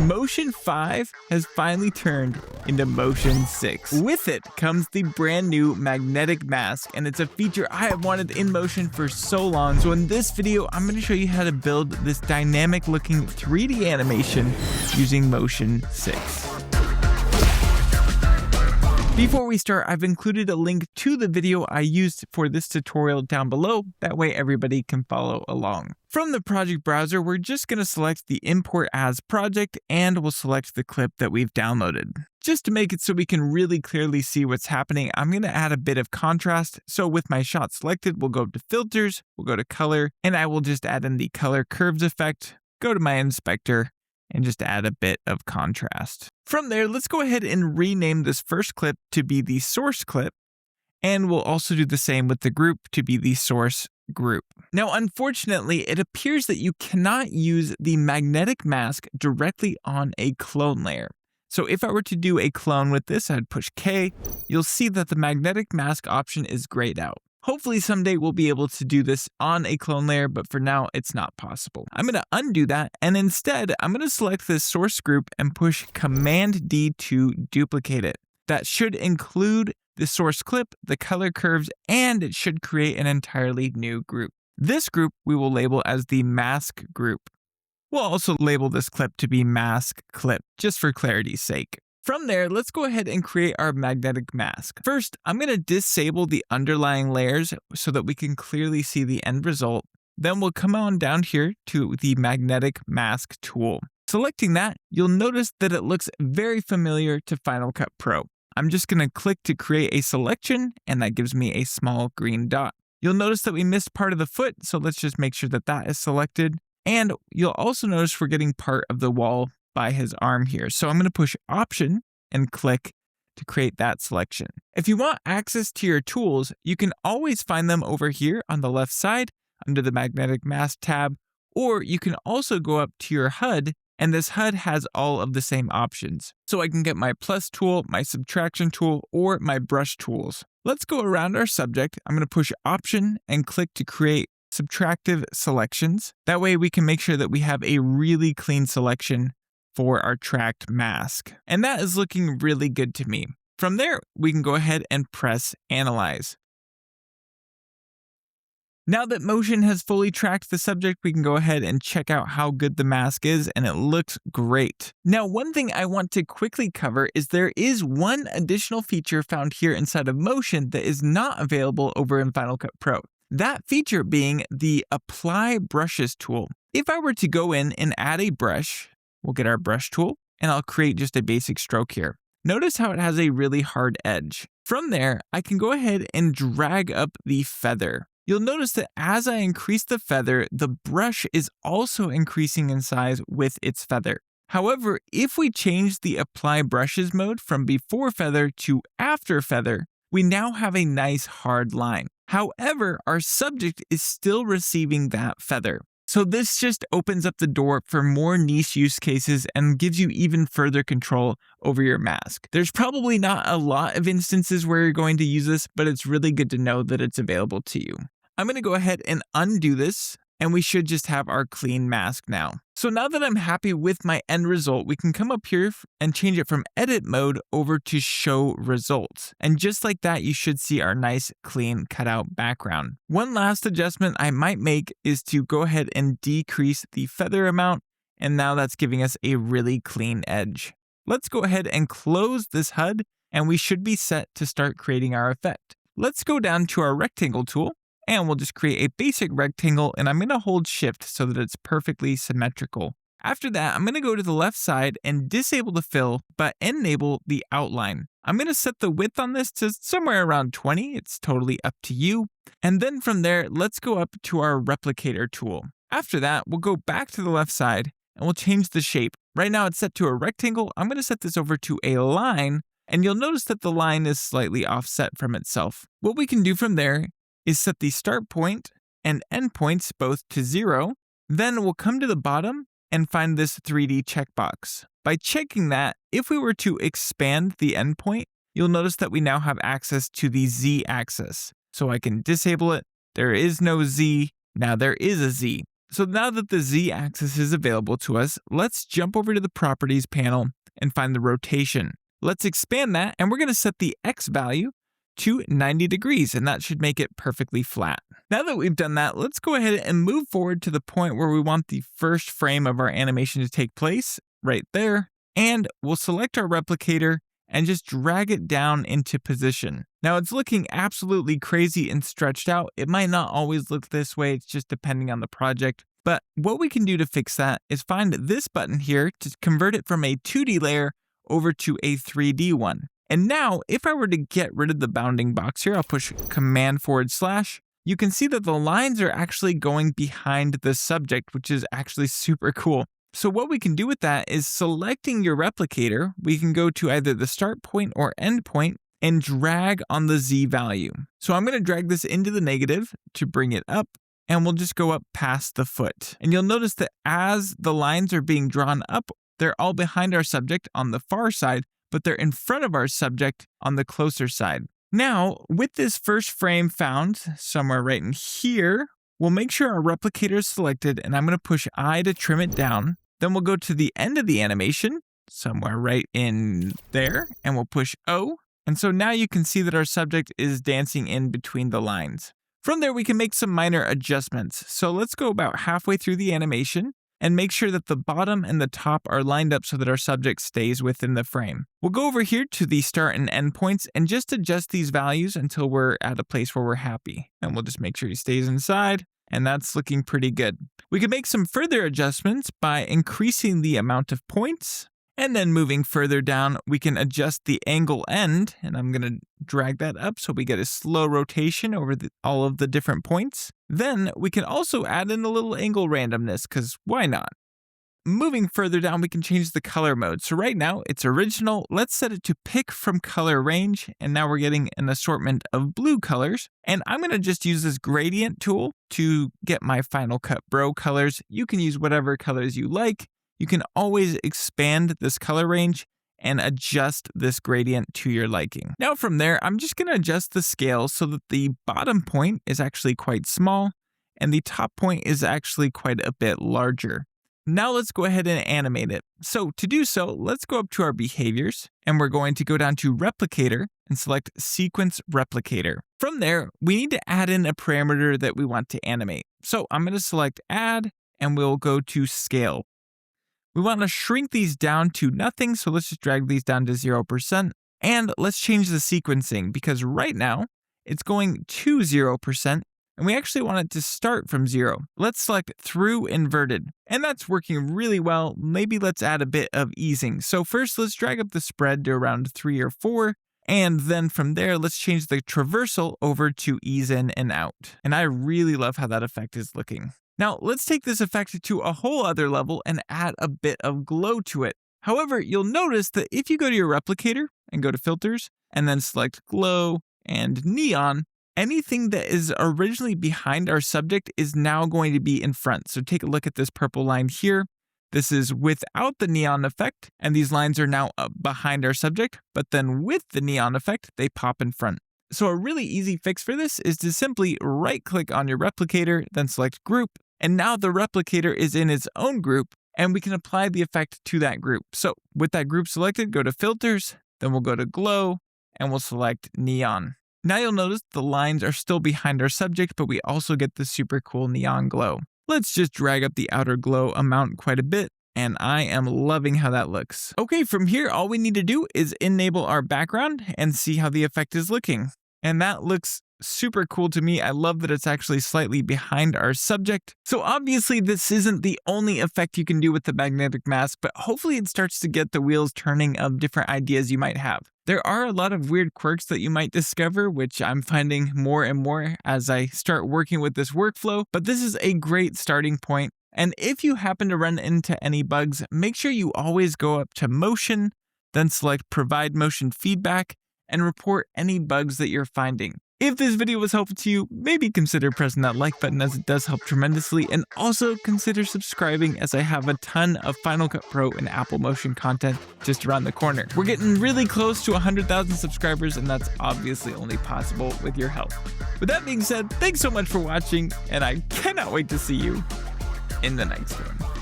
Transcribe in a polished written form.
Motion 5 has finally turned into Motion 6. With it comes the brand new magnetic mask, and it's a feature I have wanted in Motion for so long. So in this video, I'm going to show you how to build this dynamic looking 3D animation using Motion 6. Before we start, I've included a link to the video I used for this tutorial down below. That way everybody can follow along. From the project browser, we're just going to select the import as project and we'll select the clip that we've downloaded. Just to make it so we can really clearly see what's happening, I'm going to add a bit of contrast. So with my shot selected, we'll go to filters, we'll go to color, and I will just add in the color curves effect, go to my inspector, and just add a bit of contrast. From there, let's go ahead and rename this first clip to be the source clip, and we'll also do the same with the group to be the source group. Now, unfortunately, it appears that you cannot use the magnetic mask directly on a clone layer. So if I were to do a clone with this, I'd push K, you'll see that the magnetic mask option is grayed out. Hopefully someday we'll be able to do this on a clone layer, but for now it's not possible. I'm going to undo that, and instead I'm going to select this source group and push Command D to duplicate it. That should include the source clip, the color curves, and it should create an entirely new group. This group we will label as the mask group. We'll also label this clip to be mask clip, just for clarity's sake. From there, let's go ahead and create our magnetic mask. First, I'm going to disable the underlying layers so that we can clearly see the end result. Then we'll come on down here to the magnetic mask tool. Selecting that, you'll notice that it looks very familiar to Final Cut Pro. I'm just going to click to create a selection, and that gives me a small green dot. You'll notice that we missed part of the foot, so let's just make sure that that is selected. And you'll also notice we're getting part of the wall by his arm here. So I'm going to push Option and click to create that selection. If you want access to your tools, you can always find them over here on the left side under the magnetic mask tab, or you can also go up to your HUD, and this HUD has all of the same options. So I can get my plus tool, my subtraction tool, or my brush tools. Let's go around our subject. I'm going to push Option and click to create subtractive selections. That way we can make sure that we have a really clean selection for our tracked mask. And that is looking really good to me. From there, we can go ahead and press Analyze. Now that Motion has fully tracked the subject, we can go ahead and check out how good the mask is, and it looks great. Now, one thing I want to quickly cover is there is one additional feature found here inside of Motion that is not available over in Final Cut Pro. That feature being the Apply Brushes tool. If I were to go in and add a brush, we'll get our brush tool, and I'll create just a basic stroke here. Notice how it has a really hard edge. From there, I can go ahead and drag up the feather. You'll notice that as I increase the feather, the brush is also increasing in size with its feather. However, if we change the Apply Brushes mode from before feather to after feather, we now have a nice hard line. However, our subject is still receiving that feather. So this just opens up the door for more niche use cases and gives you even further control over your mask. There's probably not a lot of instances where you're going to use this, but it's really good to know that it's available to you. I'm going to go ahead and undo this, and we should just have our clean mask now. So now that I'm happy with my end result, we can come up here and change it from edit mode over to show results. And just like that, you should see our nice clean cutout background. One last adjustment I might make is to go ahead and decrease the feather amount. And now that's giving us a really clean edge. Let's go ahead and close this HUD, and we should be set to start creating our effect. Let's go down to our rectangle tool, and we'll just create a basic rectangle, and I'm going to hold shift so that it's perfectly symmetrical. After that, I'm going to go to the left side and disable the fill, but enable the outline. I'm going to set the width on this to somewhere around 20. It's totally up to you. And then from there, let's go up to our Replicator tool. After that, we'll go back to the left side and we'll change the shape. Right now it's set to a rectangle. I'm going to set this over to a line, and you'll notice that the line is slightly offset from itself. What we can do from there is set the start point and end points both to 0. Then we'll come to the bottom and find this 3D checkbox. By checking that, if we were to expand the endpoint, you'll notice that we now have access to the Z axis. So I can disable it. There is no Z. Now there is a Z. So now that the Z-axis is available to us, let's jump over to the Properties panel and find the rotation. Let's expand that, and we're going to set the X value to 90 degrees, and that should make it perfectly flat. Now that we've done that, let's go ahead and move forward to the point where we want the first frame of our animation to take place, right there, and we'll select our replicator and just drag it down into position. Now it's looking absolutely crazy and stretched out. It might not always look this way, it's just depending on the project. But what we can do to fix that is find this button here to convert it from a 2D layer over to a 3D one. And now, if I were to get rid of the bounding box here, I'll push Command /. You can see that the lines are actually going behind the subject, which is actually super cool. So what we can do with that is selecting your replicator, we can go to either the start point or end point and drag on the Z value. So I'm going to drag this into the negative to bring it up, and we'll just go up past the foot. And you'll notice that as the lines are being drawn up, they're all behind our subject on the far side, but they're in front of our subject on the closer side. Now, with this first frame found somewhere right in here, we'll make sure our replicator is selected, and I'm going to push I to trim it down. Then we'll go to the end of the animation, somewhere right in there, and we'll push O. And so now you can see that our subject is dancing in between the lines. From there, we can make some minor adjustments. So let's go about halfway through the animation and make sure that the bottom and the top are lined up so that our subject stays within the frame. We'll go over here to the start and end points and just adjust these values until we're at a place where we're happy. And we'll just make sure he stays inside, and that's looking pretty good. We can make some further adjustments by increasing the amount of points, and then moving further down, we can adjust the angle end, and I'm going to drag that up so we get a slow rotation over all of the different points. Then we can also add in a little angle randomness, because why not? Moving further down, we can change the color mode. So right now, it's original. Let's set it to pick from color range, and now we're getting an assortment of blue colors. And I'm going to just use this gradient tool to get my Final Cut Pro colors. You can use whatever colors you like. You can always expand this color range and adjust this gradient to your liking. Now from there, I'm just going to adjust the scale so that the bottom point is actually quite small and the top point is actually quite a bit larger. Now let's go ahead and animate it. So to do so, let's go up to our behaviors and we're going to go down to Replicator and select Sequence Replicator. From there, we need to add in a parameter that we want to animate. So I'm going to select Add and we'll go to Scale. We want to shrink these down to nothing, so let's just drag these down to 0%. And let's change the sequencing because right now it's going to 0%. And we actually want it to start from 0. Let's select through inverted. And that's working really well. Maybe let's add a bit of easing. So first, let's drag up the spread to around 3 or 4. And then from there, let's change the traversal over to ease in and out. And I really love how that effect is looking. Now, let's take this effect to a whole other level and add a bit of glow to it. However, you'll notice that if you go to your replicator and go to filters and then select glow and neon, anything that is originally behind our subject is now going to be in front. So take a look at this purple line here. This is without the neon effect, and these lines are now behind our subject, but then with the neon effect, they pop in front. So a really easy fix for this is to simply right-click on your replicator, then select Group, and now the replicator is in its own group, and we can apply the effect to that group. So with that group selected, go to Filters, then we'll go to Glow, and we'll select Neon. Now you'll notice the lines are still behind our subject, but we also get the super cool neon glow. Let's just drag up the outer glow amount quite a bit, and I am loving how that looks. Okay, from here, all we need to do is enable our background and see how the effect is looking. And that looks super cool to me. I love that it's actually slightly behind our subject. So obviously this isn't the only effect you can do with the magnetic mask, but hopefully it starts to get the wheels turning of different ideas you might have. There are a lot of weird quirks that you might discover, which I'm finding more and more as I start working with this workflow, but this is a great starting point. And if you happen to run into any bugs, make sure you always go up to Motion, then select Provide Motion Feedback, and report any bugs that you're finding. If this video was helpful to you, maybe consider pressing that like button as it does help tremendously, and also consider subscribing as I have a ton of Final Cut Pro and Apple Motion content just around the corner. We're getting really close to 100,000 subscribers, and that's obviously only possible with your help. With that being said, thanks so much for watching, and I cannot wait to see you in the next one.